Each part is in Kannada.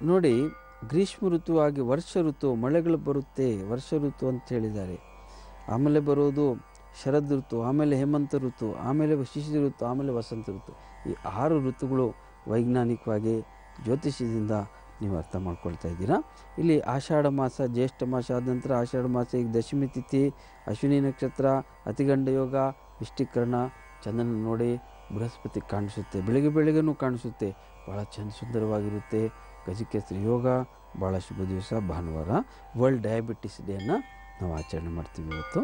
ನೋಡಿ, ಗ್ರೀಷ್ಮ ಋತುವಾಗಿ ವರ್ಷ ಋತು, ಮಳೆಗಳು ಬರುತ್ತೆ, ವರ್ಷ ಋತು ಅಂತ ಹೇಳಿದ್ದಾರೆ. ಆಮೇಲೆ ಬರೋದು ಶರದ್ ಋತು, ಆಮೇಲೆ ಹೇಮಂತ ಋತು, ಆಮೇಲೆ ಶಿಶಿರ ಋತು, ಆಮೇಲೆ ವಸಂತ ಋತು. ಈ 6 ಋತುಗಳು ವೈಜ್ಞಾನಿಕವಾಗಿ ಜ್ಯೋತಿಷ್ಯದಿಂದ ನೀವು ಅರ್ಥ ಮಾಡ್ಕೊಳ್ತಾ ಇದ್ದೀರಾ. ಇಲ್ಲಿ ಆಷಾಢ ಮಾಸ, ಜ್ಯೇಷ್ಠ ಮಾಸ ಆದ ನಂತರ ಆಷಾಢ ಮಾಸ, ಈಗ ದಶಮಿ ತಿಥಿ, ಅಶ್ವಿನಿ ನಕ್ಷತ್ರ, ಅತಿಗಂಡ ಯೋಗ, ವಿಷ್ಟಿಕರಣ, ಚಂದ್ರನ ನೋಡಿ ಬೃಹಸ್ಪತಿ ಕಾಣಿಸುತ್ತೆ, ಬೆಳಗ್ಗೆನೂ ಕಾಣಿಸುತ್ತೆ, ಭಾಳ ಸುಂದರವಾಗಿರುತ್ತೆ. ಗಜಕೇಸರಿ ಯೋಗ, ಭಾಳ ಶುಭ ದಿವಸ ಭಾನುವಾರ. ವರ್ಲ್ಡ್ ಡಯಾಬಿಟಿಸ್ ಡೇಯನ್ನು ನಾವು ಆಚರಣೆ ಮಾಡ್ತೀವಿ ಇವತ್ತು.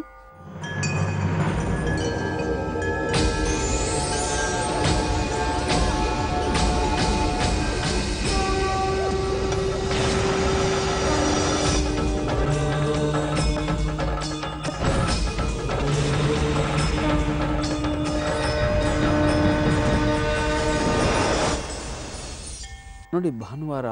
ನೋಡಿ, ಭಾನುವಾರ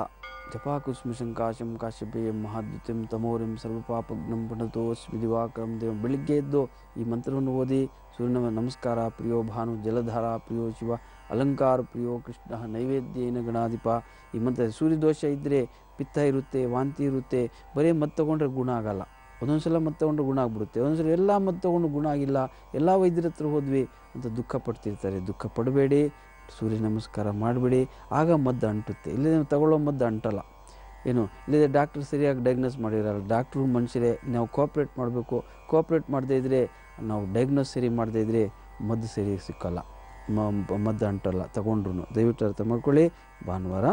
ಜಪಾಕುಸುಮ ಶಂಕಾಶಂ ಕಾಶ್ಯಪೇಯಂ ಮಹಾದ್ಯುತಿಂ ತಮೋರಿಂ ಸರ್ವಪಾಪಗ್ನಂ ಪುನತೋಸ್ಮಿ ದಿವಾಕರಂ ದೇವಂ. ಬೆಳಿಗ್ಗೆ ಎದ್ದು ಈ ಮಂತ್ರವನ್ನು ಓದಿ ಸೂರ್ಯನ ನಮಸ್ಕಾರ ಪ್ರಿಯೋ ಭಾನು ಜಲಧಾರ ಪ್ರಿಯೋ ಶಿವ ಅಲಂಕಾರ ಪ್ರಿಯೋ ಕೃಷ್ಣ ನೈವೇದ್ಯೇನ ಗಣಾಧಿಪ. ಈ ಮಂತ್ರ ಸೂರ್ಯದೋಷ ಇದ್ದರೆ ಪಿತ್ತ ಇರುತ್ತೆ, ವಾಂತಿ ಇರುತ್ತೆ, ಬರೀ ಮದ್ದು ತಗೊಂಡ್ರೆ ಗುಣ ಆಗಲ್ಲ. ಒಂದೊಂದು ಸಲ ಮದ್ದು ತಗೊಂಡ್ರೆ ಗುಣ ಆಗ್ಬಿಡುತ್ತೆ, ಒಂದೊಂದು ಸಲ ಎಲ್ಲ ಮದ್ದು ತೊಗೊಂಡು ಗುಣ ಆಗಿಲ್ಲ, ಎಲ್ಲ ವೈದ್ಯರ ಹತ್ರ ಹೋದ್ವಿ ಅಂತ ದುಃಖ ಪಡ್ತಿರ್ತಾರೆ. ದುಃಖ ಪಡಬೇಡಿ, ಸೂರ್ಯ ನಮಸ್ಕಾರ ಮಾಡಿಬಿಡಿ, ಆಗ ಮದ್ದು ಅಂಟುತ್ತೆ. ಇಲ್ಲದೆ ತಗೊಳ್ಳೋ ಮದ್ದು ಅಂಟಲ್ಲ. ಏನು ಇಲ್ಲದೆ ಡಾಕ್ಟ್ರ್ ಸರಿಯಾಗಿ ಡಯಾಗ್ನೋಸ್ ಮಾಡಿರಲ್ಲ. ಡಾಕ್ಟ್ರು ಮನುಷ್ಯರೇ, ನಾವು ಕೋಆಪ್ರೇಟ್ ಮಾಡಬೇಕು. ಕೋಆಪ್ರೇಟ್ ಮಾಡದೇ ಇದ್ದರೆ, ನಾವು ಡಯಾಗ್ನೋಸ್ ಸರಿ ಮಾಡದೇ ಇದ್ದರೆ ಮದ್ದು ಸರಿಯಾಗಿ ಸಿಕ್ಕಲ್ಲ, ಮದ್ದು ಅಂಟಲ್ಲ ತಗೊಂಡ್ರು. ದಯವಿಟ್ಟು ಅರ್ಥ ಮಾಡ್ಕೊಳ್ಳಿ. ಭಾನುವಾರ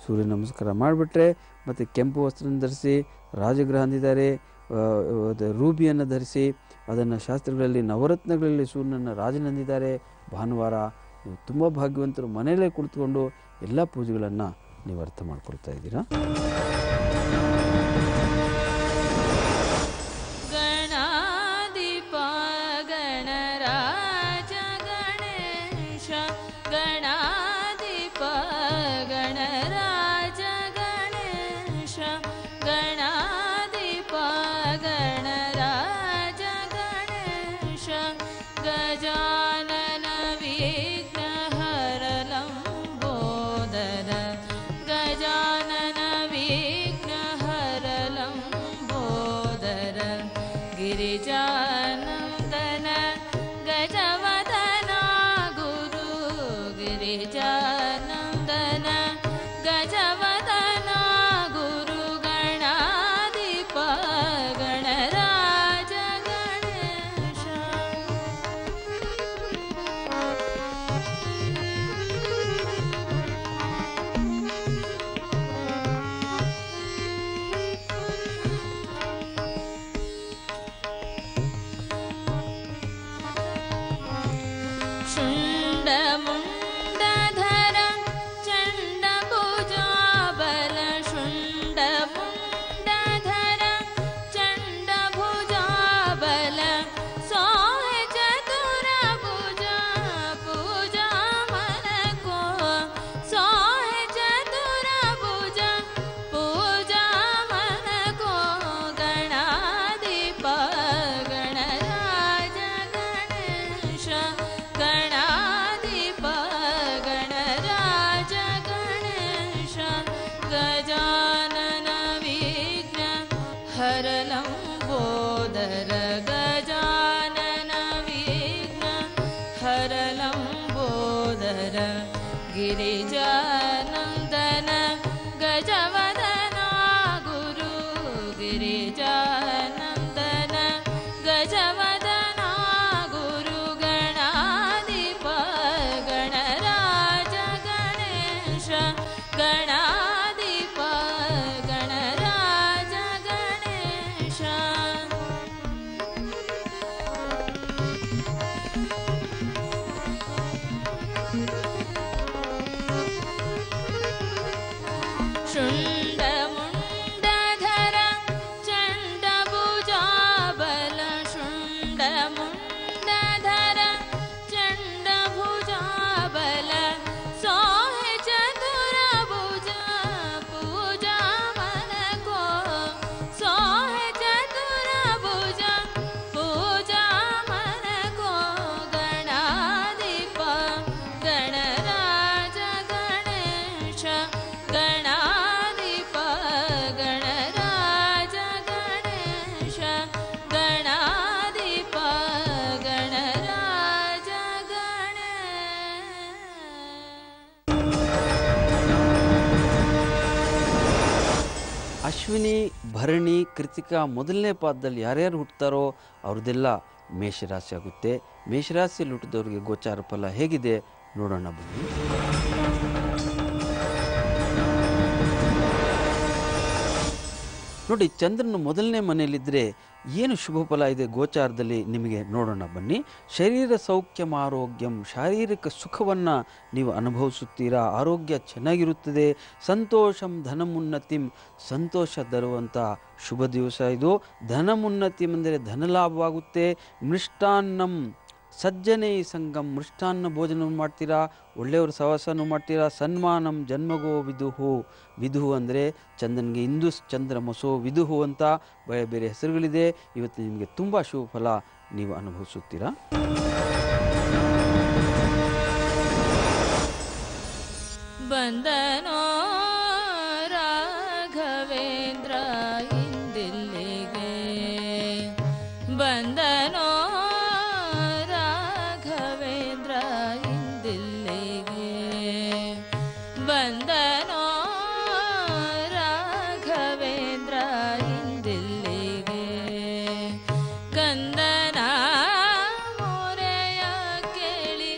ಸೂರ್ಯ ನಮಸ್ಕಾರ ಮಾಡಿಬಿಟ್ರೆ, ಮತ್ತು ಕೆಂಪು ವಸ್ತ್ರನ ಧರಿಸಿ, ರಾಜಗೃಹ ಅಂದಿದ್ದಾರೆ, ರೂಬಿಯನ್ನು ಧರಿಸಿ, ಅದನ್ನು ಶಾಸ್ತ್ರಗಳಲ್ಲಿ ನವರತ್ನಗಳಲ್ಲಿ ಸೂರ್ಯನನ್ನು ರಾಜನಂದಿದ್ದಾರೆ. ಭಾನುವಾರ ನೀವು ತುಂಬ ಭಾಗ್ಯವಂತರು. ಮನೆಯಲ್ಲೇ ಕುಳಿತುಕೊಂಡು ಎಲ್ಲ ಪೂಜೆಗಳನ್ನು ನೀವು ಅರ್ಥ ಮಾಡ್ಕೊಳ್ತಾ ಇದ್ದೀರಾ. ಗಣಾಧಿಪ ಗಣರಾಜ ಗಣೇಶ, ಗಣಾಧಿಪ ಗಣರಾಜ ಗಣೇಶ, ಗಣಾಧಿಪ ಗಣರಾಜ ಗಣೇಶ, ಗಜಾನನ ವಿಘ್ನಹರ ಲಂಬೋದರ, ಗಜಾನನ ವಿಘ್ನಹರ ಲಂಬೋದರ, ಗಿರಿಜಾನಂದನ ಗಜವದನ ಗುರು, ಗಿರಿಜಾನಂದನ ಗಜವದನ ಗುರು, ಗಣಾಧಿಪ ಗಣರಾಜ ಗಣೇಶ. ಶುಂಡ ಮುಂಡಧರ ಚಂಡ ಭುಜಾಬಲ, ಶುಂಡ ಮುಂಡಧರ ಚಂಡ ಭುಜಾಬಲ, ಸೋಹೆ ಚತುರ ಭುಜ ಪೂಜಾ ಮನಕೋ, ಸೋಹೆ ಚತುರ ಭುಜ ಪೂಜಾ ಮನಕೋ, ಗಣಾಧಿಪ ಗಣರಾಜ ಗಣೇಶ, ಗಣಾಧಿಪ ಗಣರಾಜ ಗಣೇಶ, ಗಜಾನನ ವಿಘ್ನ ಹರ ಲಂಬೋದರ, ಗಜಾನನ ವಿಘ್ನ ಹರ ಲಂಬೋದರ, ಗಿರಿಜಾನಂದನ ಗಜವದನ ಗುರು, ಗಿರಿಜಾನಂದನ ಗಜವದನ ಗುರು, ಗಣಾಧಿಪ ಗಣರಾಜ ಗಣೇಶ, ಗಣಾಧಿಪ ಗಣರಾಜ ಗಣೇಶ. ಶುಂಡ ಮುಂಡಧರ ಚಂಡ ಭುಜಾಬಲ, ಶುಂಡ ಮುಂಡಧರ ಚಂಡ ಭುಜಾಬಲ, ಸೋಹೆ ಚತುರ ಭುಜ ಪೂಜಾ ಮನಕೋ, ಸೋಹೆ ಚತುರ ಭುಜ ಪೂಜಾ ಮನಕೋ, ಗಣಾಧಿಪ ಗಣರಾಜ ಗಣೇಶ, ಗಣಾಧಿಪ ಅಶ್ವಿನಿ, ಭರಣಿ, ಕೃತಿಕಾ ಮೊದಲನೇ ಪಾದದಲ್ಲಿ ಯಾರ್ಯಾರು ಹುಟ್ಟುತ್ತಾರೋ ಅವ್ರದ್ದೆಲ್ಲ ಮೇಷರಾಶಿ ಆಗುತ್ತೆ. ಮೇಷರಾಶಿಯಲ್ಲಿ ಹುಟ್ಟಿದವ್ರಿಗೆ ಗೋಚಾರ ಫಲ ಹೇಗಿದೆ ನೋಡೋಣ ಬನ್ನಿ. ನೋಡಿ, ಚಂದ್ರನು ಮೊದಲನೇ ಮನೆಯಲ್ಲಿದ್ದರೆ ಏನು ಶುಭ ಫಲ ಇದೆ ಗೋಚಾರದಲ್ಲಿ ನಿಮಗೆ ನೋಡೋಣ ಬನ್ನಿ. ಶರೀರ ಸೌಖ್ಯಂ ಆರೋಗ್ಯಂ, ಶಾರೀರಿಕ ಸುಖವನ್ನು ನೀವು ಅನುಭವಿಸುತ್ತೀರಾ, ಆರೋಗ್ಯ ಚೆನ್ನಾಗಿರುತ್ತದೆ. ಸಂತೋಷಂ ಧನಮುನ್ನತಿಂ, ಸಂತೋಷ ತರುವಂಥ ಶುಭ ದಿವಸ ಇದು. ಧನಮುನ್ನತಿಂ ಅಂದರೆ ಧನಲಾಭವಾಗುತ್ತೆ. ಮೃಷ್ಟಾನ್ನಂ ಸಜ್ಜನೇ ಸಂಗಂ, ಮೃಷ್ಟಾನ್ನ ಭೋಜನ ಮಾಡ್ತೀರಾ, ಒಳ್ಳೆಯವರು ಸಹವಾಸನೂ ಮಾಡ್ತೀರಾ. ಸನ್ಮಾನಂ ಜನ್ಮಗೋ ವಿದುಹು, ವಿದುಹು ಅಂದರೆ ಚಂದ್ರನಿಗೆ ಇಂದು ಚಂದ್ರ ಮಸೋ ವಿದುಹು ಅಂತ ಬೇರೆ ಬೇರೆ ಹೆಸರುಗಳಿದೆ. ಇವತ್ತು ನಿಮಗೆ ತುಂಬ ಶುಭ ಫಲ ನೀವು ಅನುಭವಿಸುತ್ತೀರಾ. ಬಂದನೋ ರಾಘವೇಂದ್ರ ಇಂದಿಲ್ಲಿಗೆ, ಬಂದನೋ ರಾಘವೇಂದ್ರ ಇಂದಿಲ್ಲಿಗೆ, ಬಂದನೋ ರಾಘವೇಂದ್ರ ಇಂದಿಲ್ಲಿಗೆ. ಕಂದನ ಮೊರೆಯ ಕೇಳಿ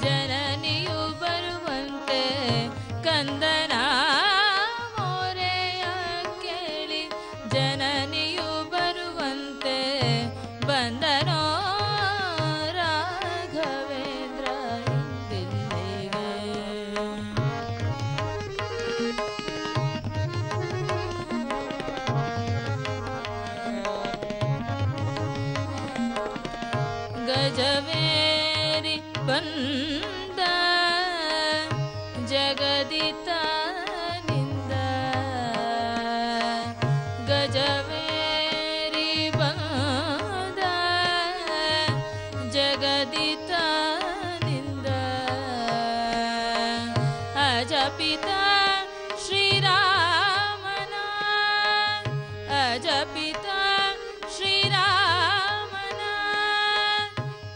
ಜನನಿಯು ಬರುವಂತೆ, ಕಂದನ ಮೊರೆಯ ಕೇಳಿ ಜನನಿಯು ಬರುವಂತೆ, ಬಂದನೋ ರಾಘವೇಂದ್ರ ಇಂದಿಲ್ಲಿಗೆ. ಗಜವೇರಿ ಬಂದ ಜಗದಿತನಿಂದ, ಗಜವೇರಿ ಬಂದ ಜಗದಿತನಿಂದ, ಅಜಪಿತ ಶ್ರೀರಾಮನ, ಅಜಪಿತ ಶ್ರೀರಾಮನ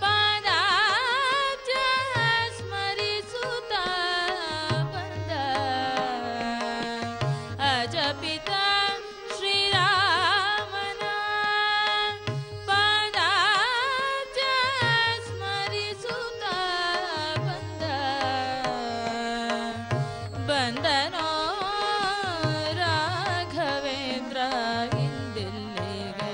ಪಾದಾಬ್ಜ ಸ್ಮರಿಸುತ್ತ ಬಂದ, ಅಜಪಿತ ಶ್ರೀರಾಮನ ಪಾದಾಬ್ಜ ಸ್ಮರಿಸುತ್ತ ಬಂದ, ಬಂದನೋ ರಾಘವೇಂದ್ರ ಇಂದಿಲ್ಲಿಗೆ.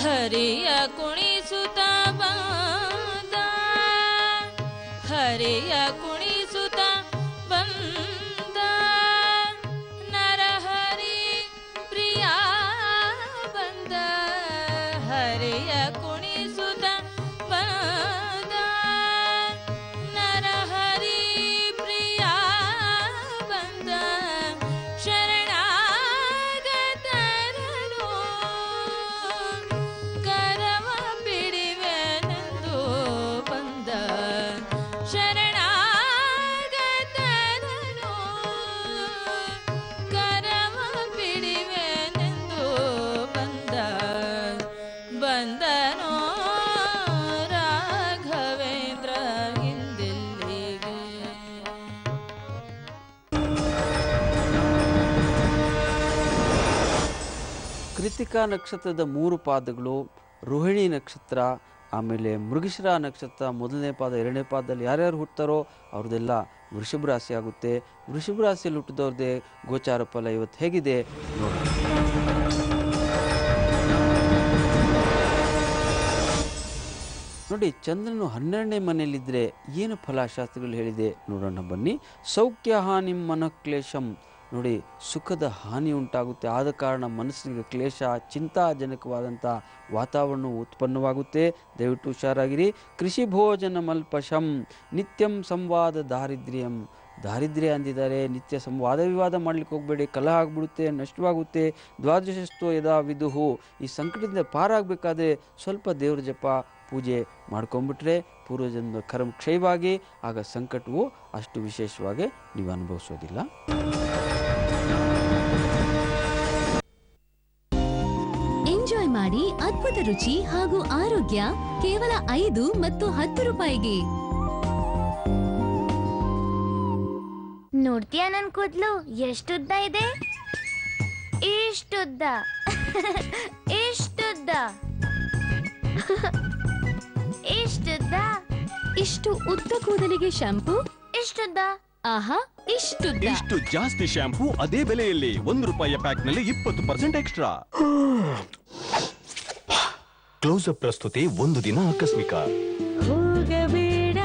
ಹರಿಯ ಕುಣಿಸುತ್ತ ಬಂದ, ಹರಿಯ ಕುಣಿಸುತ್ತ ಬಂದ, ನರಹರಿ ಪ್ರಿಯ ಬಂದ, ಹರಿಯ ಕುಣಿಸುತ್ತ ಬಂದ, ನರಹರಿ ಪ್ರಿಯ ಬಂದ, ಶರಣಾಗತರನು ಕರವ ಬಿಡಿವೆನೆಂದು ಬಂದ, ಶರಣಾಗತರನು ಕರವ ಬಿಡಿವೆನೆಂದು ಬಂದ, ಬಂದನೋ ರಾಘವೇಂದ್ರ ಇಂದಿಲ್ಲಿಗೆ. ಕೃತಿಕಾ ನಕ್ಷತ್ರದ 3 ಪಾದಗಳು, ರೋಹಿಣಿ ನಕ್ಷತ್ರ, ಆಮೇಲೆ ಮೃಗಶಿರ ನಕ್ಷತ್ರ ಮೊದಲನೇ ಪಾದ ಎರಡನೇ ಪಾದದಲ್ಲಿ ಯಾರ್ಯಾರು ಹುಟ್ಟುತ್ತಾರೋ ಅವ್ರದ್ದೆಲ್ಲ ವೃಷಭ ರಾಶಿ ಆಗುತ್ತೆ. ವೃಷಭ ರಾಶಿಯಲ್ಲಿ ಹುಟ್ಟಿದವ್ರದ್ದೇ ಗೋಚಾರ ಫಲ ಇವತ್ತು ಹೇಗಿದೆ ನೋಡಿ. ನೋಡಿ, ಚಂದ್ರನು 12ನೇ ಮನೆಯಲ್ಲಿದ್ದರೆ ಏನು ಫಲಶಾಸ್ತ್ರಗಳು ಹೇಳಿದೆ ನೋಡೋಣ ಬನ್ನಿ. ಸೌಖ್ಯ ಹಾನಿ ಮನಃಕ್ಲೇಶಂ, ನೋಡಿ ಸುಖದ ಹಾನಿ ಉಂಟಾಗುತ್ತೆ, ಆದ ಕಾರಣ ಮನಸ್ಸಿಗೆ ಕ್ಲೇಶ, ಚಿಂತಾಜನಕವಾದಂಥ ವಾತಾವರಣವು ಉತ್ಪನ್ನವಾಗುತ್ತೆ. ದಯವಿಟ್ಟು ಹುಷಾರಾಗಿರಿ. ಕೃಷಿ ಭೋಜನ ಮಲ್ಪಶಂ, ನಿತ್ಯಂ ಸಂವಾದ ದಾರಿದ್ರ್ಯಂ, ದಾರಿದ್ರ್ಯ ಅಂದಿದ್ದಾರೆ, ನಿತ್ಯ ವಾದ ವಿವಾದ ಮಾಡಲಿಕ್ಕೆ ಹೋಗಬೇಡಿ, ಕಲಹ ಆಗಿಬಿಡುತ್ತೆ, ನಷ್ಟವಾಗುತ್ತೆ. ದ್ವಾದಶಸ್ಥೋ ಯದಾ ವಿದುಹು, ಈ ಸಂಕಟದಿಂದ ಪಾರಾಗಬೇಕಾದ್ರೆ ಸ್ವಲ್ಪ ದೇವ್ರ ಜಪ ಪೂಜೆ ಮಾಡ್ಕೊಂಡ್ಬಿಟ್ರೆ ಪೂರ್ವಜನ್ಮ ಕರ್ಮ ಕ್ಷಯವಾಗಿ ಆಗ ಸಂಕಟವು ಅಷ್ಟು ವಿಶೇಷವಾಗಿ ನೀವು ಅನುಭವಿಸೋದಿಲ್ಲ. ಎಂಜಾಯ್ ಮಾಡಿ ಅದ್ಭುತ ರುಚಿ ಹಾಗೂ ಆರೋಗ್ಯ ಕೇವಲ 5 ಮತ್ತು 10 ರೂಪಾಯಿಗೆ. ನೋಡ್ತೀಯಾ ನನ್ ಕೂದ್ಲು ಎಷ್ಟುದ್ದ ಇದೆ? ಇಷ್ಟುದ್ದ ಇಷ್ಟುದ್ದ ಇಷ್ಟುದ್ದ. ಇಷ್ಟು ಉದ್ದ ಕೂದಲಿಗೆ ಶಾಂಪೂ ಇಷ್ಟುದ್ದ. ಆಹಾ, ಇಷ್ಟುದ್ದ. ಇಷ್ಟು ಜಾಸ್ತಿ ಶಾಂಪೂ ಅದೇ ಬೆಲೆಯಲ್ಲಿ 1 ರೂಪಾಯಿಯ ಪ್ಯಾಕ್ ನಲ್ಲಿ 20% ಎಕ್ಸ್ಟ್ರಾ. ಕ್ಲೋಸ್ಅಪ್ ಪ್ರಸ್ತುತಿ ಒಂದು ದಿನ ಆಕಸ್ಮಿಕ. ಹೋಗಬೇಡ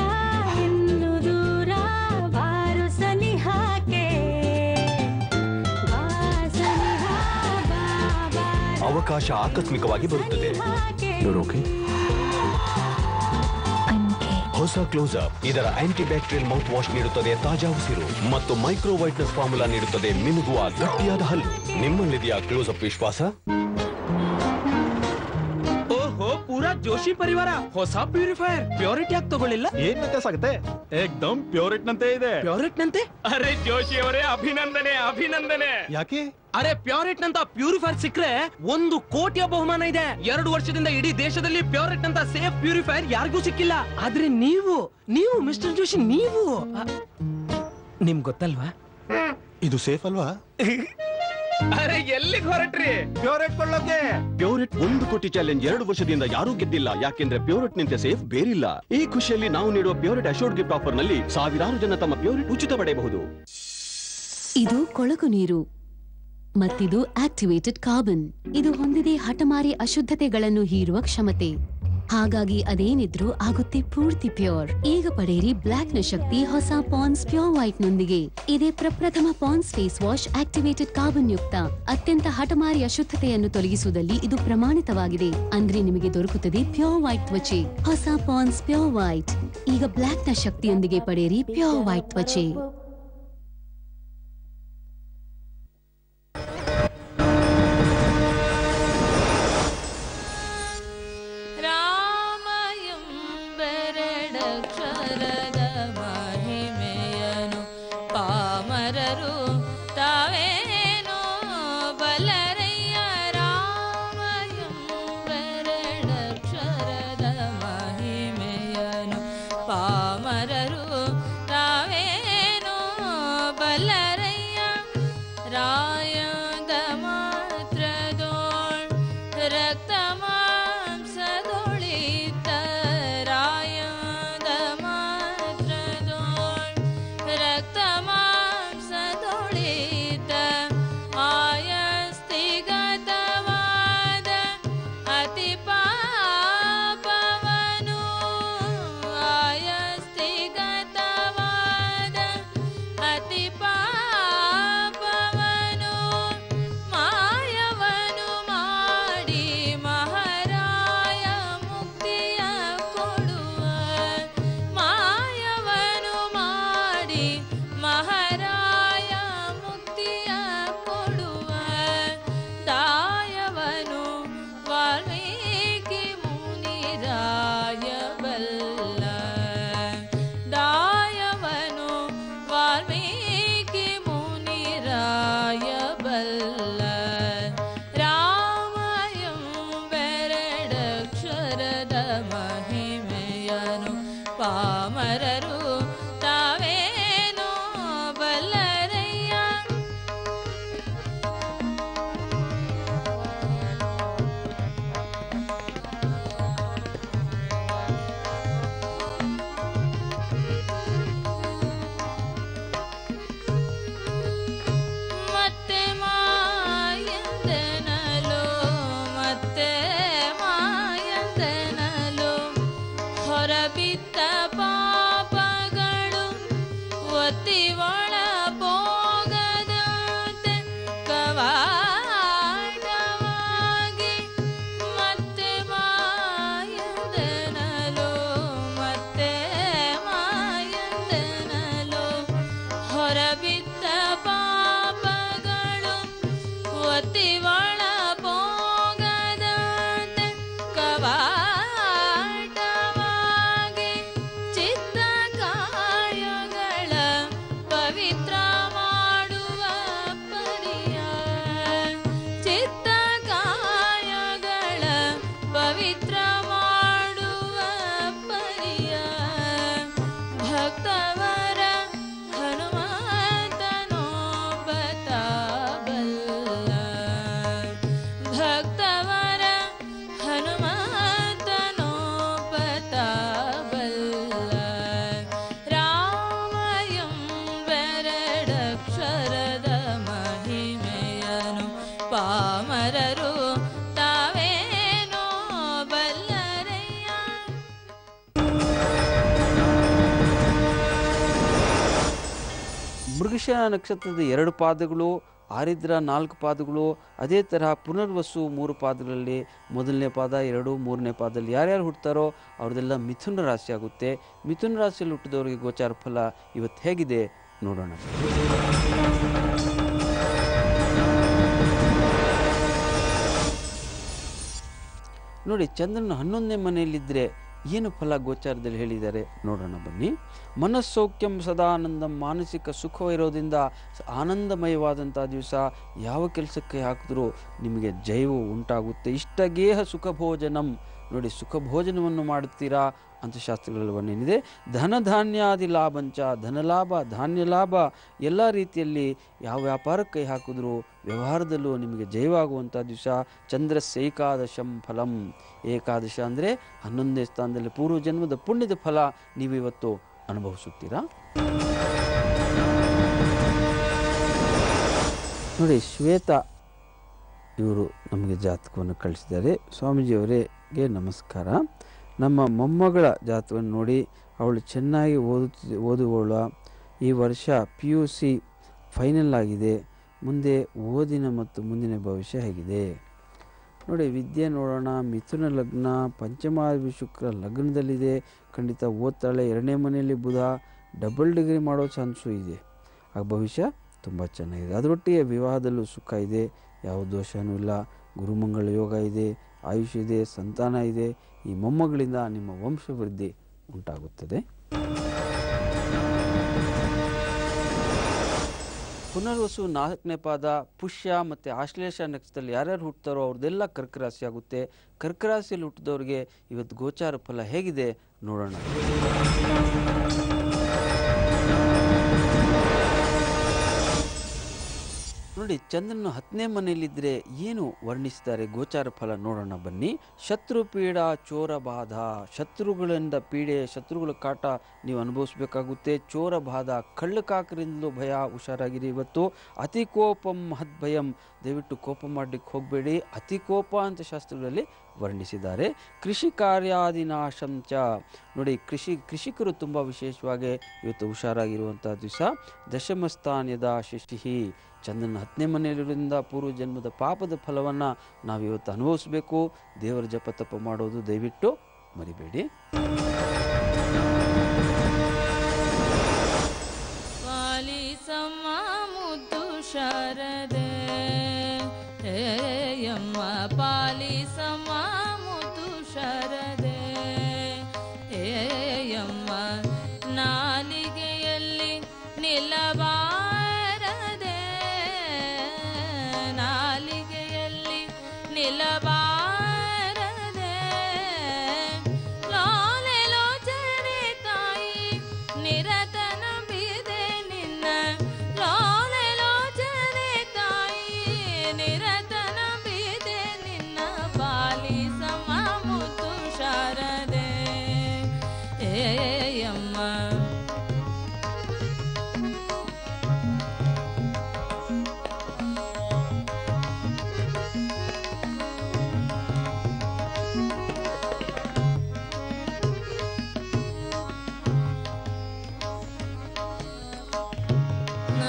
ಇನ್ನು ದೂರ, ಬಾರು ಸನಿಹಾಗೆ. ಅವಕಾಶ ಆಕಸ್ಮಿಕವಾಗಿ ಬರುತ್ತದೆ. ಹೊಸ ಕ್ಲೋಸ್ಅಪ್ ಇದರ ಆಂಟಿ ಬ್ಯಾಕ್ಟೀರಿಯಲ್ ಮೌತ್ ವಾಶ್ ನೀಡುತ್ತದೆ ತಾಜಾ ಉಸಿರು ಮತ್ತು ಮೈಕ್ರೋ ವೈಟ್ನೆಸ್ ಫಾರ್ಮುಲಾ ನೀಡುತ್ತದೆ ಮಿನುಗುವ ಗಟ್ಟಿಯಾದ ಹಲ್ಲು. ನಿಮ್ಮಲ್ಲಿದೆಯಾ ಕ್ಲೋಸ್ಅಪ್ ವಿಶ್ವಾಸ? ಓಹೋ, ಪೂರಾ ಜೋಶಿ ಪರಿವಾರ ಹೊಸ ಪ್ಯೂರಿಫೈಯರ್ ಪ್ಯೂರಿಟಿ ಆಗಿ ತಗೊಳ್ಳಿಲ್ಲ. ಏನ್ ವ್ಯತ್ಯಾಸ ಆಗುತ್ತೆ? ಏಕ್ದಮ್ ಪ್ಯೂರಿಟ್ ನಂತೆ ಇದೆ. ಪ್ಯೂರಿಟ್ ನಂತೆ? ಅರೆ ಜೋಶಿ ಅವರೇ, ಅಭಿನಂದನೆ ಅಭಿನಂದನೆ. ಯಾಕೆ? ಅರೆ ಪ್ಯೂರಿಟ್ ನಂತ ಪ್ಯೂರಿಫೈರ್ ಸಿಕ್ಕ್ರೆ 1 ಕೋಟಿಯ ಬಹುಮಾನ ಇದೆ. 2 ವರ್ಷದಿಂದ ಇಡೀ ದೇಶದಲ್ಲಿ ಪ್ಯೂರಿಟ್ ನಂತ ಸೇಫ್ ಪ್ಯೂರಿಫೈರ್ ಯಾರಿಗೂ ಸಿಕ್ಕಿಲ್ಲ. ಆದ್ರೆ ನೀವು ಮಿಸ್ಟರ್ ಜೋಶಿ, ನೀವು ನಿಮ್ ಗೊತ್ತಲ್ವಾ ಇದು ಸೇಫ್ ಅಲ್ವಾ? ಅರೆ ಎಲ್ಲಿಗೆ ಹೊರಟ್ರಿ? ಪ್ಯೂರಿಟ್ ಕೊಳ್ಳೋಕೆ. ಪ್ಯೂರಿಟ್ 1 ಕೋಟಿ ಚಾಲೆಂಜ್ 2 ವರ್ಷದಿಂದ ಯಾರೂ ಗೆದ್ದಿಲ್ಲ. ಯಾಕೆಂದ್ರೆ ಪ್ಯೂರಿಟ್ ನಿಂತ ಸೇಫ್ ಬೇರಿಲ್ಲ. ಈ ಖುಷಿಯಲ್ಲಿ ನಾವು ನೀಡುವ ಪ್ಯೂರಿಟ್ ಅಶೋರ್ಡ್ ಗಿಫ್ಟ್ ಆಫರ್ ನಲ್ಲಿ ಸಾವಿರಾರು ಜನ ತಮ್ಮ ಪ್ಯೂರಿಟ್ ಉಚಿತ ಪಡೆಯಬಹುದು. ಇದು ಕೊಳಕು ನೀರು ಮತ್ತಿದು ಆಕ್ಟಿವೇಟೆಡ್ ಕಾರ್ಬನ್. ಇದು ಹೊಂದಿದೆ ಹಠಮಾರಿ ಅಶುದ್ಧತೆಗಳನ್ನು ಹೀರುವ ಕ್ಷಮತೆ. ಹಾಗಾಗಿ ಅದೇನಿದ್ರೂ ಆಗುತ್ತೆ ಪೂರ್ತಿ ಪ್ಯೂರ್. ಈಗ ಪಡೆಯಿರಿ ಬ್ಲಾಕ್ ನ ಶಕ್ತಿ ಹೊಸ ಪಾಂಡ್ಸ್ ಪ್ಯೂರ್ ವೈಟ್ ನೊಂದಿಗೆ. ಇದೇ ಪ್ರಪ್ರಥಮ Pond's face wash activated carbon ಯುಕ್ತ. ಅತ್ಯಂತ ಹಠಮಾರಿ ಅಶುದ್ಧತೆಯನ್ನು ತೊಲಗಿಸುವುದಲ್ಲಿ ಇದು ಪ್ರಮಾಣಿತವಾಗಿದೆ. ಅಂದ್ರೆ ನಿಮಗೆ ದೊರಕುತ್ತದೆ ಪ್ಯೂರ್ ವೈಟ್ ತ್ವಚೆ. ಹೊಸ ಪಾಂಡ್ಸ್ ಪ್ಯೂರ್ ವೈಟ್ ಈಗ ಬ್ಲಾಕ್ ನ ಶಕ್ತಿಯೊಂದಿಗೆ ಪಡೆಯಿರಿ ಪ್ಯೂರ್ ವೈಟ್ ತ್ವಚೆ. ಒಳ ಹೋಗದಂತೆ ಕವಾಟವಾಗಿ ಮೃಗಶಿರ ನಕ್ಷತ್ರದ 2 ಪಾದಗಳು, ಆರಿದ್ರ 4 ಪಾದಗಳು, ಅದೇ ತರಹ ಪುನರ್ವಸು 3 ಪಾದಗಳಲ್ಲಿ ಮೊದಲನೇ ಪಾದ 2, 3ನೇ ಪಾದದಲ್ಲಿ ಯಾರ್ಯಾರು ಹುಟ್ಟುತ್ತಾರೋ ಅವ್ರದ್ದೆಲ್ಲ ಮಿಥುನ ರಾಶಿ ಆಗುತ್ತೆ. ಮಿಥುನ ರಾಶಿಯಲ್ಲಿ ಹುಟ್ಟಿದವರಿಗೆ ಗೋಚಾರ ಫಲ ಇವತ್ತು ಹೇಗಿದೆ ನೋಡೋಣ. ನೋಡಿ, ಚಂದ್ರನ 11ನೇ ಮನೆಯಲ್ಲಿದ್ದರೆ ಏನು ಫಲ ಗೋಚಾರದಲ್ಲಿ ಹೇಳಿದ್ದಾರೆ ನೋಡೋಣ ಬನ್ನಿ. ಮನಸ್ಸೌಖ್ಯಂ ಸದಾನಂದಂ, ಮಾನಸಿಕ ಸುಖವಿರೋದ್ರಿಂದ ಆನಂದಮಯವಾದಂಥ ದಿವಸ. ಯಾವ ಕೆಲಸಕ್ಕೆ ಹಾಕಿದ್ರೂ ನಿಮಗೆ ಜಯವು ಉಂಟಾಗುತ್ತೆ. ಇಷ್ಟಗೇಹ ಸುಖ ಭೋಜನಂ, ನೋಡಿ ಸುಖ ಭೋಜನವನ್ನು ಮಾಡುತ್ತೀರಾ ಅಂತ ಶಾಸ್ತ್ರಗಳಲ್ಲಿ ವರ್ಣನೆಯಿದೆ. ಧನಧಾನ್ಯಾದಿ ಲಾಭಂಚ, ಧನಲಾಭ ಧಾನ್ಯ ಲಾಭ ಎಲ್ಲ ರೀತಿಯಲ್ಲಿ ಯಾವ ವ್ಯಾಪಾರಕ್ಕೆ ಕೈ ಹಾಕಿದ್ರೂ ವ್ಯವಹಾರದಲ್ಲೂ ನಿಮಗೆ ಜಯವಾಗುವಂಥ ದಿವಸ. ಚಂದ್ರಸ್ಯ ಏಕಾದಶಂ ಫಲಂ, ಏಕಾದಶ ಅಂದರೆ 11ನೇ ಸ್ಥಾನದಲ್ಲಿ ಪೂರ್ವಜನ್ಮದ ಪುಣ್ಯದ ಫಲ ನೀವು ಇವತ್ತು ಅನುಭವಿಸುತ್ತೀರಾ. ನೋಡಿ, ಶ್ವೇತಾ ಇವರು ನಮಗೆ ಜಾತಕವನ್ನು ಕಳಿಸಿದ್ದಾರೆ. ಸ್ವಾಮೀಜಿಯವರಿಗೆ ನಮಸ್ಕಾರ. ನಮ್ಮ ಮೊಮ್ಮಗಳ ಜಾತಕವನ್ನು ನೋಡಿ, ಅವಳು ಚೆನ್ನಾಗಿ ಓದುವವಳು. ಈ ವರ್ಷ PUC ಫೈನಲ್ ಆಗಿದೆ. ಮುಂದೆ ಓದಿನ ಮತ್ತು ಮುಂದಿನ ಭವಿಷ್ಯ ಹೇಗಿದೆ ನೋಡಿ. ವಿದ್ಯೆ ನೋಡೋಣ. ಮಿಥುನ ಲಗ್ನ, ಪಂಚಮಾಧಿಪತಿ ಶುಕ್ರ ಲಗ್ನದಲ್ಲಿದೆ. ಖಂಡಿತ ಓದ್ತಾಳೆ. 2ನೇ ಮನೆಯಲ್ಲಿ ಬುಧ, ಡಬಲ್ ಡಿಗ್ರಿ ಮಾಡೋ ಚಾನ್ಸು ಇದೆ. ಆ ಭವಿಷ್ಯ ತುಂಬ ಚೆನ್ನಾಗಿದೆ. ಅದರೊಟ್ಟಿಗೆ ವಿವಾಹದಲ್ಲೂ ಸುಖ ಇದೆ, ಯಾವ ದೋಷವೂ ಇಲ್ಲ. ಗುರುಮಂಗಳ ಯೋಗ ಇದೆ, ಆಯುಷ್ ಇದೆ, ಸಂತಾನ ಇದೆ. ಈ ಮೊಮ್ಮಗಳಿಂದ ನಿಮ್ಮ ವಂಶವೃದ್ಧಿ ಉಂಟಾಗುತ್ತದೆ. ಪುನರ್ವಸು 4ನೇ ಪಾದ, ಪುಷ್ಯ ಮತ್ತು ಆಶ್ಲೇಷ ನಕ್ಷತ್ರದಲ್ಲಿ ಯಾರ್ಯಾರು ಹುಟ್ಟುತ್ತಾರೋ ಅವ್ರದ್ದೆಲ್ಲ ಕರ್ಕರಾಶಿ ಆಗುತ್ತೆ. ಕರ್ಕರಾಶಿಯಲ್ಲಿ ಹುಟ್ಟಿದವ್ರಿಗೆ ಇವತ್ತು ಗೋಚಾರ ಫಲ ಹೇಗಿದೆ ನೋಡೋಣ. ನೋಡಿ, ಚಂದ್ರನ 10ನೇ ಮನೆಯಲ್ಲಿದ್ದರೆ ಏನು ವರ್ಣಿಸಿದ್ದಾರೆ ಗೋಚಾರ ಫಲ ನೋಡೋಣ ಬನ್ನಿ. ಶತ್ರು ಪೀಡ ಚೋರ ಬಾಧ, ಶತ್ರುಗಳಿಂದ ಪೀಡೆ, ಶತ್ರುಗಳ ಕಾಟ ನೀವು ಅನುಭವಿಸಬೇಕಾಗುತ್ತೆ. ಚೋರ ಬಾಧ, ಕಳ್ಳಕಾಕರಿಂದಲೂ ಭಯ, ಹುಷಾರಾಗಿರಿ ಇವತ್ತು. ಅತಿ ಕೋಪಂ ಮಹದ್ಭಯಂ, ದಯವಿಟ್ಟು ಕೋಪ ಮಾಡಲಿಕ್ಕೆ ಹೋಗಬೇಡಿ. ಅತಿ ಕೋಪ ಅಂತ ಶಾಸ್ತ್ರಗಳಲ್ಲಿ ವರ್ಣಿಸಿದ್ದಾರೆ. ಕೃಷಿ ಕಾರ್ಯಾದಿನಾಶಂಚ, ನೋಡಿ ಕೃಷಿಕರು ತುಂಬ ವಿಶೇಷವಾಗಿ ಇವತ್ತು ಹುಷಾರಾಗಿರುವಂಥ ದಿವಸ. ದಶಮಸ್ಥಾನ್ಯದ ಶಿಷ್ಟಿ, ಚಂದ್ರನ 10ನೇ ಮನೆಯಲ್ಲಿರೋದ್ರಿಂದ ಪೂರ್ವಜನ್ಮದ ಪಾಪದ ಫಲವನ್ನು ನಾವಿವತ್ತು ಅನುಭವಿಸಬೇಕು. ದೇವರ ಜಪ ತಪ ಮಾಡೋದು ದಯವಿಟ್ಟು ಮರಿಬೇಡಿ. ಪಾಲಿಸಮ್ಮ ಮುದ್ದು ಶಾರದೆ ಯಮ್ಮ, ಪಾಲಿಸಮ್ಮ ಮುದ್ದು ಶಾರದೆ ಯಮ್ಮ, ನಾಲಿಗೆಯಲ್ಲಿ ನಿಲ್ಲಬಾರದೆ, ನಾಲಿಗೆಯಲ್ಲಿ ನಿಲ್ಲಬಾರದೆ, ಲಾಲೆ ಲೋಚನೆ ತಾಯಿ ನಿರತನ ಬಿದೆ ನಿನ್ನ, ಲಾಲೆ ಲೋಚನೆ ತಾಯಿ ನಿರತನ ಬಿದೆ ನಿನ್ನ, ಪಾಲಿಸಮ್ಮ ಮುದ್ದು ಶಾರದೆ ಯಮ್ಮ.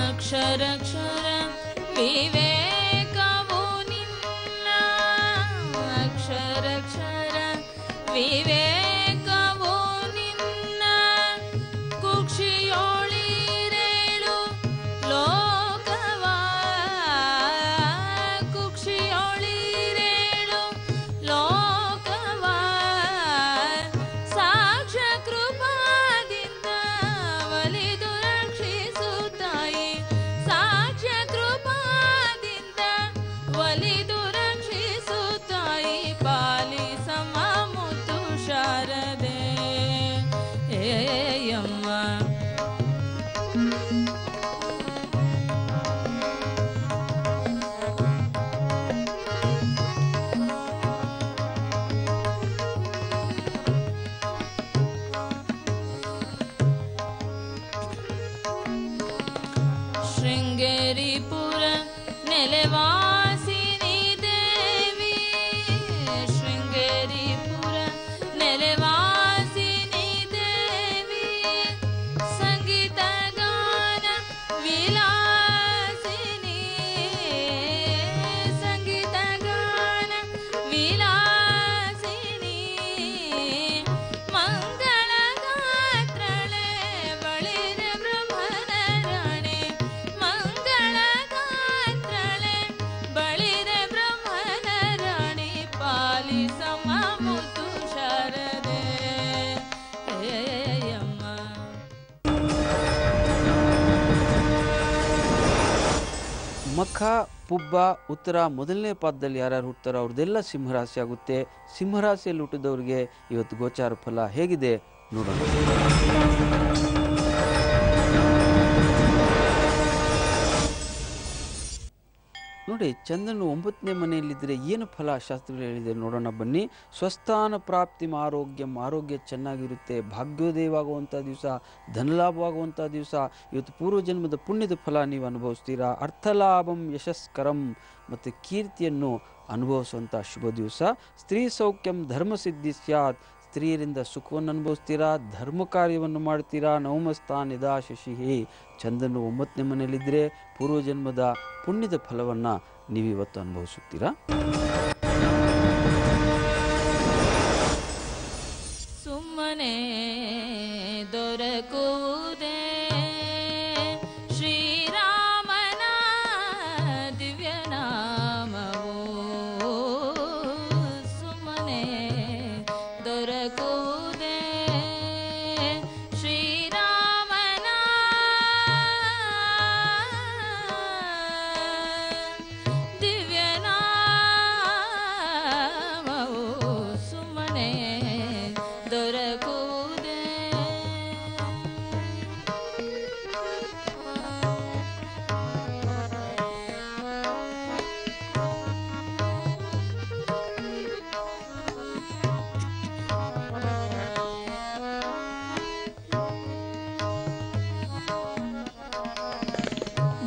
ಅಕ್ಷರಕ್ಷರ ವಿವೇಕವು ನಿನ್ನ, ಅಕ್ಷರಕ್ಷರ ವಿವೇಕವು ನಿನ್ನ, ಕುಕ್ಷಿಯೋಳಿರೇಳು ಲೋಕವ, ಕುಕ್ಷಿಯೋಳಿರೇಳು ಲೋಕವ, ಸಾಕ್ಷ್ಯ ಕೃಪಾದಿಂದ ಒಲಿದು ರಕ್ಷಿಸುತ್ತಾಯಿ, ಸಾಕ್ಷ್ಯ ಕೃಪಾದಿಂದ ಪುಬ್ಬ ಉತ್ತರ ಮೊದಲನೇ ಪಾದದಲ್ಲಿ ಯಾರ್ಯಾರು ಹುಟ್ಟುತ್ತಾರೋ ಅವ್ರದ್ದೆಲ್ಲ ಸಿಂಹರಾಶಿ ಆಗುತ್ತೆ. ಸಿಂಹರಾಶಿಯಲ್ಲಿ ಹುಟ್ಟಿದವರಿಗೆ ಇವತ್ತು ಗೋಚಾರ ಫಲ ಹೇಗಿದೆ ನೋಡೋಣ. ನೋಡಿ, ಚಂದ್ರನು 9ನೇ ಮನೆಯಲ್ಲಿದ್ದರೆ ಏನು ಫಲ ಶಾಸ್ತ್ರಗಳು ಹೇಳಿದೆ ನೋಡೋಣ ಬನ್ನಿ. ಸ್ವಸ್ಥಾನ ಪ್ರಾಪ್ತಿ ಆರೋಗ್ಯ ಚೆನ್ನಾಗಿರುತ್ತೆ. ಭಾಗ್ಯೋದಯವಾಗುವಂಥ ದಿವಸ, ಧನಲಾಭವಾಗುವಂಥ ದಿವಸ. ಇವತ್ತು ಪೂರ್ವಜನ್ಮದ ಪುಣ್ಯದ ಫಲ ನೀವು ಅನುಭವಿಸ್ತೀರಾ. ಅರ್ಥಲಾಭಂ ಯಶಸ್ಕರಂ ಮತ್ತು ಕೀರ್ತಿಯನ್ನು ಅನುಭವಿಸುವಂಥ ಶುಭ ದಿವಸ. ಸ್ತ್ರೀ ಸೌಖ್ಯಂ ಧರ್ಮಸಿದ್ಧಿ ಸ್ಯಾತ್, ಸ್ತ್ರೀಯರಿಂದ ಸುಖವನ್ನು ಅನುಭವಿಸ್ತೀರಾ, ಧರ್ಮ ಕಾರ್ಯವನ್ನು ಮಾಡ್ತೀರಾ. ನವಮಸ್ಥಾನಿದ ಶಶಿಹಿ, ಚಂದ್ರನು 9ನೇ ಮನೆಯಲ್ಲಿದ್ದರೆ ಪೂರ್ವಜನ್ಮದ ಪುಣ್ಯದ ಫಲವನ್ನು ನೀವಿವತ್ತು ಅನುಭವಿಸುತ್ತೀರಾ. ಸುಮ್ಮನೆ ದೊರಕುವುದೇ ಶ್ರೀರಾಮನ ದಿವ್ಯನಾಮವು. ಸುಮ್ಮನೆ ದೊರಕುವುದೇ ಶ್ರೀರಾಮನ ದಿವ್ಯನಾಮವು. ಸುಮ್ಮನೆ ದೊರಕುವುದೇ.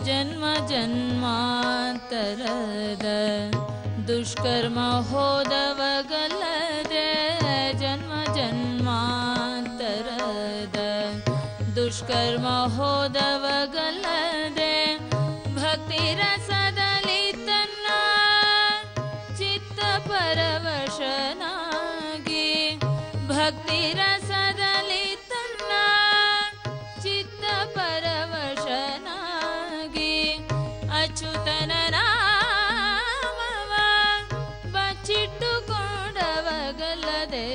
ಜನ್ಮ ಜನ್ಮಾಂತರದ ದುಷ್ಕರ್ಮ ಹೋದವಗಲ್ಲದೆ, ಜನ್ಮ ಜನ್ಮಾಂತರದ ದುಷ್ಕರ್ಮ ಹೋದವಗಲ್ಲದೆ, ಭಕ್ತಿ ರಸದಲ್ಲಿ ತನ್ನ ಚಿತ್ತ ಪರವಶನಾಗಿ, ಭಕ್ತಿ ರಸದಲ್ಲಿ ತನ್ನ ಚಿತ್ತ ಪರವಶನಾಗಿ, ಅಚ್ಯುತನ ನಾಮವ ಬಚ್ಚಿಟ್ಟುಕೊಂಡವಗಲ್ಲದೆ,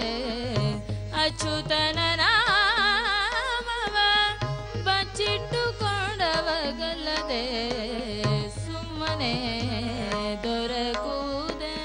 ಅಚ್ಯುತನ ನಾಮವ ಬಚ್ಚಿಟ್ಟುಕೊಂಡವಗಲ್ಲದೆ, ಸುಮ್ಮನೆ ದೊರಕುವುದೇ.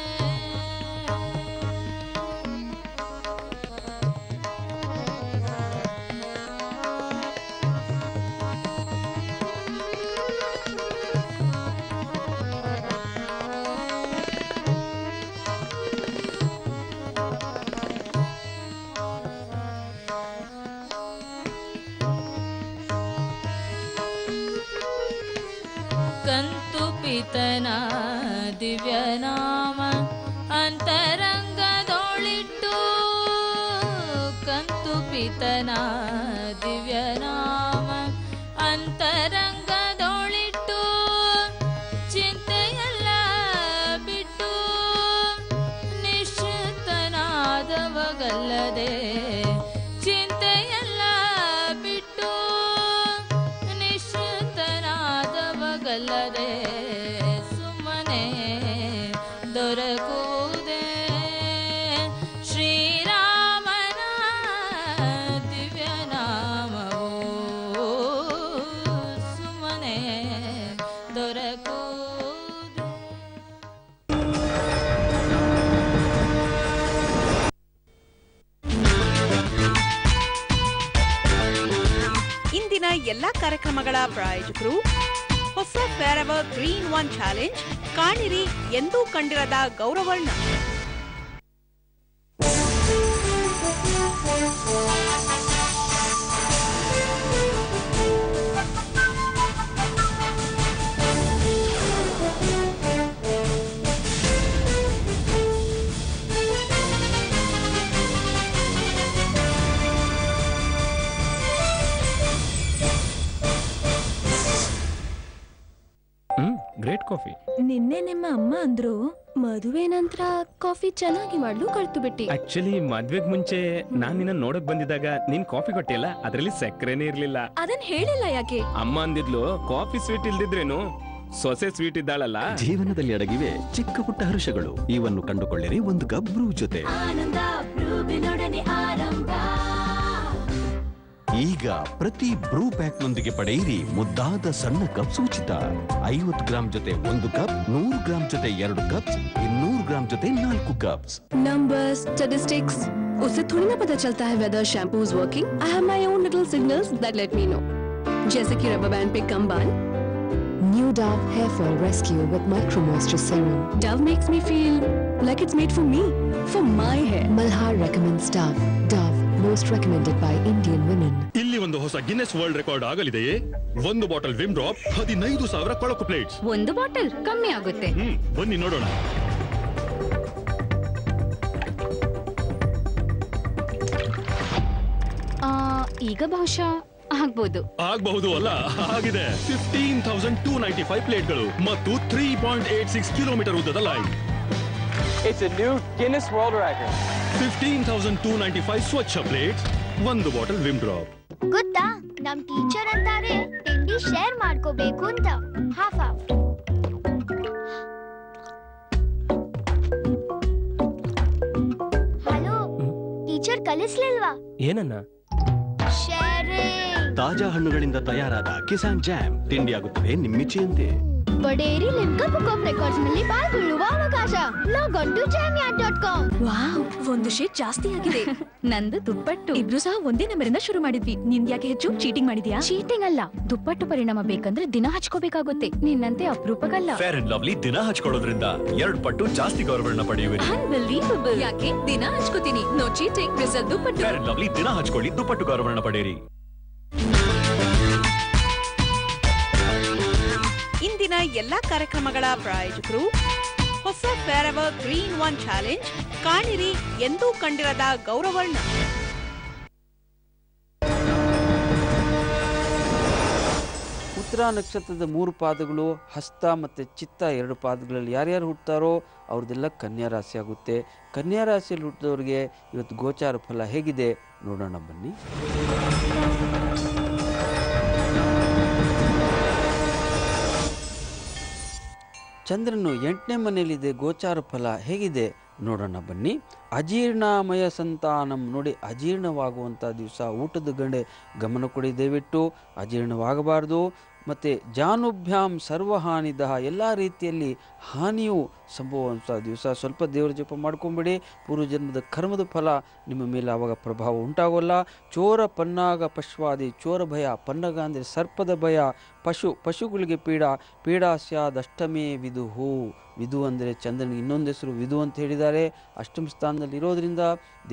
ಕಂತು ಪಿತನ ದಿವ್ಯನಾಮ ಅಂತರಂಗದೊಳಿಟ್ಟು, ಕಂತು ಪಿತನ ದಿವ್ಯನಾಮ ಅಂತರಂಗದೊಳಿಟ್ಟು, ಚಿಂತೆಯೆಲ್ಲ ಬಿಟ್ಟು ನಿಶ್ಚಿತನಾದವಗಲ್ಲದೆ, ಚಿಂತೆಯೆಲ್ಲ ಬಿಟ್ಟು ನಿಶ್ಚಿತನಾದವಗಲ್ಲದೆ, ಸುಮ್ಮನೆ ದೊರಕುವುದೇ ಶ್ರೀರಾಮನ ದಿವ್ಯನಾಮವು. ಸುಮ್ಮನೆ ದೊರಕುವುದೇ. ಇಂದಿನ ಎಲ್ಲಾ ಕಾರ್ಯಕ್ರಮಗಳ ಪ್ರಾಯೋಜಕರು ಹೊಸ ಫೇರೆವರ್ 3-in-1 ಚಾಲೆಂಜ್. ಕಾಣಿರಿ ಎಂದೂ ಕಂಡಿರದ ಗೌರವರ್ಣ. Great coffee. ನಿನ್ನೆ ನಿಮ್ಮ ಅಮ್ಮ ಅಂದ್ರು ಮದುವೆ ನಂತರ ಕಾಫಿ ಚೆನ್ನಾಗಿ ಮಾಡ್ಲು ಕಲ್ತು ಬಿಟ್ಟಿ. ಆಕ್ಚುಲಿ ಮದ್ವೆಗ್ ಮುಂಚೆ ನಾನ್ ನಿನ್ನ ನೋಡಕ್ ಬಂದಿದ್ದಾಗ ನೀನ್ ಕಾಫಿ ಕೊಟ್ಟಿಲ್ಲ, ಅದ್ರಲ್ಲಿ ಸಕ್ಕರೆನೇ ಇರ್ಲಿಲ್ಲ. ಅದನ್ ಹೇಳಿಲ್ಲ ಯಾಕೆ? ಅಮ್ಮ ಅಂದಿದ್ಲು ಕಾಫಿ ಸ್ವೀಟ್ ಇಲ್ದಿದ್ರೇನು ಸೊಸೆ ಸ್ವೀಟ್ ಇದ್ದಾಳಲ್ಲ. ಜೀವನದಲ್ಲಿ ಅಡಗಿವೆ ಚಿಕ್ಕ ಪುಟ್ಟ ಹರ್ಷಗಳು. ಇವನ್ನು ಕಂಡುಕೊಳ್ಳಿರಿ ಒಂದು ಕಪ್ ಬ್ರೂ ಜೊತೆ. ಈಗ ಪ್ರತಿ ಬ್ರೂ ಪ್ಯಾಕ್ ನೊಂದಿಗೆ ಪಡೆಯಿರಿ ಮುದ್ದಾದ ಸಣ್ಣ ಕಪ್ಸ್ ಉಚಿತ. 50 ಗ್ರಾಂ ಜೊತೆ 1 ಕಪ್, 100 ಗ್ರಾಂ ಜೊತೆ 2 ಕಪ್ಸ್, 200 ಗ್ರಾಂ ಜೊತೆ 4 ಕಪ್ಸ್. Numbers, statistics. उससे थोड़ी ना पता चलता है whether shampoo is working. I have my own little signals that let me know. जैसे कि rubber band पे कम बाल. New Dove Hair Fall Rescue with Micro Moisture Serum. Dove makes me feel like it's made for me, for my hair. Malhar recommends Dove. Dove, most recommended by Indian women. ಇಲ್ಲಿ ಒಂದು ಹೊಸ ಗಿನ್ನೆಸ್ ವರ್ಲ್ಡ್ ರೆಕಾರ್ಡ್ ಆಗಲಿದೆಯೇ? 1 ಬಾಟಲ್ ವಿಮ್ ಡ್ರಾಪ್ 15,000 ಕೊಳಕು ಪ್ಲೇಟ್ಸ್. ಒಂದು ಬಾಟಲ್ ಕಮ್ಮಿ ಆಗುತ್ತೆ. ಬನ್ನಿ ನೋಡೋಣ. ಈಗ ಬಹುಶಃ ಆಗ್ಬಹುದು ಅಲ್ಲ, ಆಗಿದೆ. 15,295 ಪ್ಲೇಟ್ಗಳು ಮತ್ತು 3.86 ಕಿಲೋಮೀಟರ್ ಉದ್ದದ line. It's a new Guinness World Record. 15,295 ಸ್ವಚ್ಛ ಪ್ಲೇಟ್ಸ್, 1 ಬಾಟಲ್ ವಿಮ್ ಡ್ರಾಪ್. ಗೊತ್ತಾ, ನಮ್ ಟೀಚರ್ ಅಂತಾರೆ ತಿಂಡಿ ಶೇರ್ ಮಾಡ್ಕೋಬೇಕು ಅಂತ. Half half. ಹಲೋ, ಟೀಚರ್ ಕಲಿಸ್ಲಿಲ್ವಾ? ಏನನ್ನ? ಶೇರಿಂಗ್. ತಾಜಾ ಹಣ್ಣುಗಳಿಂದ ತಯಾರಾದ ಕಿಸಾನ್ ಜಾಮ್ ತಿಂಡಿಯಾಗುತ್ತದೆ ನಿಮ್ಮಿಚ್ಛೆಯಂತೆ. ಬಡೇರಿ ಲಿಮ್ಕಾ ಬುಕ್ ಆಫ್ ರೆಕಾರ್ಡ್ಸ್ ನಲ್ಲಿ ಪಾಲ್ಗೊಳ್ಳುವ ಅವಕಾಶ. Log on to jamia.com. Wow, ಒಂದು ಶೇಡ್ ಜಾಸ್ತಿ ಆಗಿದೆ. ನಂದು ದುಪ್ಪಟ್ಟು. ಇಬ್ರು ಸಹ ಒಂದೇ ನಂಬರಿಂದ ಶುರು ಮಾಡಿದ್ವಿ. ನಿಂದ್ ಯಾಕೆ ಹೆಚ್ಚು? ಚೀಟಿಂಗ್ ಮಾಡಿದ್ಯಾ? ಚೀಟಿಂಗ್ ಅಲ್ಲ, ದುಪ್ಪಟ್ಟು ಪರಿಣಾಮ ಬೇಕಂದ್ರೆ ದಿನ ಹಚ್ಕೋಬೇಕಾಗುತ್ತೆ. ನಿನ್ನಂತೆ ಅಪರೂಪಕ್ಕಲ್ಲ. ಫೇರ್ ಅಂಡ್ ಲವ್ಲಿ ದಿನ ಹಚ್ಕೊಳ್ಳೋದ್ರಿಂದ 2 ಪಟ್ಟು ಜಾಸ್ತಿ ಗೌರವಗಳನ್ನ ಪಡೆಯುವಿರಿ. ಅನ್ಬಿಲೀವಬಲ್. ಯಾಕೆ ದಿನ ಹಚ್ಕೋತೀನಿ? ನೋ ಚೀಟಿಂಗ್, ರಿಸಲ್ಟ್ ದುಪ್ಪಟ್ಟು. ಫೇರ್ ಅಂಡ್ ಲವ್ಲಿ ದಿನ ಹಚ್ಕೊಳ್ಳಿ, ದುಪ್ಪಟ್ಟು ಗೌರವಗಳನ್ನ ಪಡೆಯಿರಿ. ಇಂದಿನ ಎಲ್ಲಾ ಕಾರ್ಯಕ್ರಮಗಳ ಪ್ರಾಯೋಜಕರು ಹೊಸ ಫೇರ್ ಎವರ್ ಗ್ರೀನ್ 1 ಚಾಲೆಂಜ್. ಕಾಣಿರಿ ಎಂದೂ ಕಂಡಿರದ ಗೌರವರ್ಣ. ಉತ್ತರ ನಕ್ಷತ್ರದ 3 ಪಾದಗಳು, ಹಸ್ತ ಮತ್ತು ಚಿತ್ತ 2 ಪಾದಗಳಲ್ಲಿ ಯಾರ್ಯಾರು ಹುಟ್ಟುತ್ತಾರೋ ಅವ್ರದ್ದೆಲ್ಲ ಕನ್ಯಾ ರಾಶಿ ಆಗುತ್ತೆ. ಕನ್ಯಾ ರಾಶಿಯಲ್ಲಿ ಹುಟ್ಟಿದವ್ರಿಗೆ ಇವತ್ತು ಗೋಚಾರ ಫಲ ಹೇಗಿದೆ ನೋಡೋಣ ಬನ್ನಿ. ಚಂದ್ರನು 8ನೇ ಮನೆಯಲ್ಲಿದೆ. ಗೋಚಾರ ಫಲ ಹೇಗಿದೆ ನೋಡೋಣ ಬನ್ನಿ. ಅಜೀರ್ಣಮಯ ಸಂತಾನಂ. ನೋಡಿ, ಅಜೀರ್ಣವಾಗುವಂಥ ದಿವಸ. ಊಟದ ಗಂಡೆ ಗಮನ ಕೊಡಿ ದಯವಿಟ್ಟು, ಅಜೀರ್ಣವಾಗಬಾರ್ದು. ಮತ್ತು ಜಾನುಭ್ಯಾಂ ಸರ್ವಹಾನಿದ, ಎಲ್ಲ ರೀತಿಯಲ್ಲಿ ಹಾನಿಯು ಸಂಭವಿಸುವಂಥ ದಿವಸ. ಸ್ವಲ್ಪ ದೇವರ ಜಪ ಮಾಡ್ಕೊಂಬಿಡಿ. ಪೂರ್ವಜನ್ಮದ ಕರ್ಮದ ಫಲ ನಿಮ್ಮ ಮೇಲೆ ಆವಾಗ ಪ್ರಭಾವ ಉಂಟಾಗೋಲ್ಲ. ಚೋರ ಪನ್ನಾಗ ಪಶ್ವಾದಿ, ಚೋರ ಭಯ. ಪನ್ನಗ ಅಂದರೆ ಸರ್ಪದ ಭಯ. ಪಶುಗಳಿಗೆ ಪೀಡಾ ಸ್ಯಾದಷ್ಟಮೇ ವಿದುಹು. ವಿದು ಅಂದರೆ ಚಂದ್ರನಿಗೆ ಇನ್ನೊಂದು ಹೆಸರು ವಿದು ಅಂತ ಹೇಳಿದ್ದಾರೆ. ಅಷ್ಟಮ ಸ್ಥಾನದಲ್ಲಿ ಇರೋದ್ರಿಂದ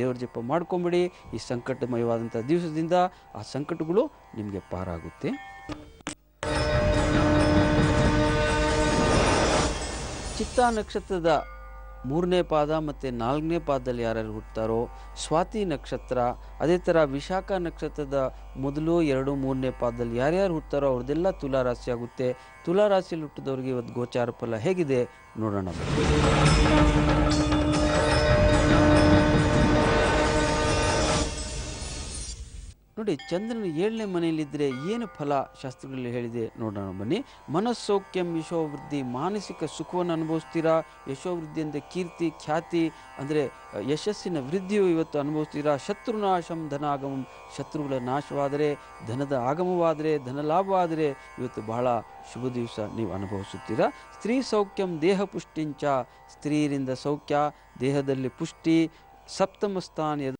ದೇವರ ಜಪ ಮಾಡ್ಕೊಂಬಿಡಿ. ಈ ಸಂಕಟಮಯವಾದಂಥ ದಿವಸದಿಂದ ಆ ಸಂಕಟಗಳು ನಿಮಗೆ ಪಾರಾಗುತ್ತೆ. ಚಿತ್ತಾ ನಕ್ಷತ್ರದ 3ನೇ ಪಾದ ಮತ್ತು 4ನೇ ಪಾದದಲ್ಲಿ ಯಾರ್ಯಾರು ಹುಟ್ಟುತ್ತಾರೋ ಸ್ವಾತಿ ನಕ್ಷತ್ರ. ಅದೇ ಥರ ವಿಶಾಖ ನಕ್ಷತ್ರದ 1, 2, 3ನೇ ಪಾದದಲ್ಲಿ ಯಾರ್ಯಾರು ಹುಟ್ಟುತ್ತಾರೋ ಅವ್ರದ್ದೆಲ್ಲ ತುಲಾರಾಶಿ ಆಗುತ್ತೆ. ತುಲಾರಾಶಿಯಲ್ಲಿ ಹುಟ್ಟಿದವ್ರಿಗೆ ಇವತ್ತು ಗೋಚಾರ ಫಲ ಹೇಗಿದೆ ನೋಡೋಣ. ನೋಡಿ, ಚಂದ್ರನ 7ನೇ ಮನೆಯಲ್ಲಿದ್ದರೆ ಏನು ಫಲ ಶಾಸ್ತ್ರಗಳಲ್ಲಿ ಹೇಳಿದೆ ನೋಡೋಣ ಬನ್ನಿ. ಮನಸ್ಸೌಖ್ಯಂ ಯಶೋವೃದ್ಧಿ. ಮಾನಸಿಕ ಸುಖವನ್ನು ಅನುಭವಿಸ್ತೀರಾ. ಯಶೋವೃದ್ಧಿ ಅಂದರೆ ಕೀರ್ತಿ ಖ್ಯಾತಿ, ಅಂದರೆ ಯಶಸ್ಸಿನ ವೃದ್ಧಿಯು ಇವತ್ತು ಅನುಭವಿಸ್ತೀರಾ. ಶತ್ರುನಾಶಂ ಧನಾಗಮಂ. ಶತ್ರುಗಳ ನಾಶವಾದರೆ, ಧನದ ಆಗಮವಾದರೆ, ಧನಲಾಭವಾದರೆ ಇವತ್ತು ಬಹಳ ಶುಭ ದಿವಸ ನೀವು ಅನುಭವಿಸುತ್ತೀರಾ. ಸ್ತ್ರೀ ಸೌಖ್ಯಂ ದೇಹ ಪುಷ್ಟಿಂಚ. ಸ್ತ್ರೀಯರಿಂದ ಸೌಖ್ಯ, ದೇಹದಲ್ಲಿ ಪುಷ್ಟಿ. ಸಪ್ತಮ ಸ್ಥಾನ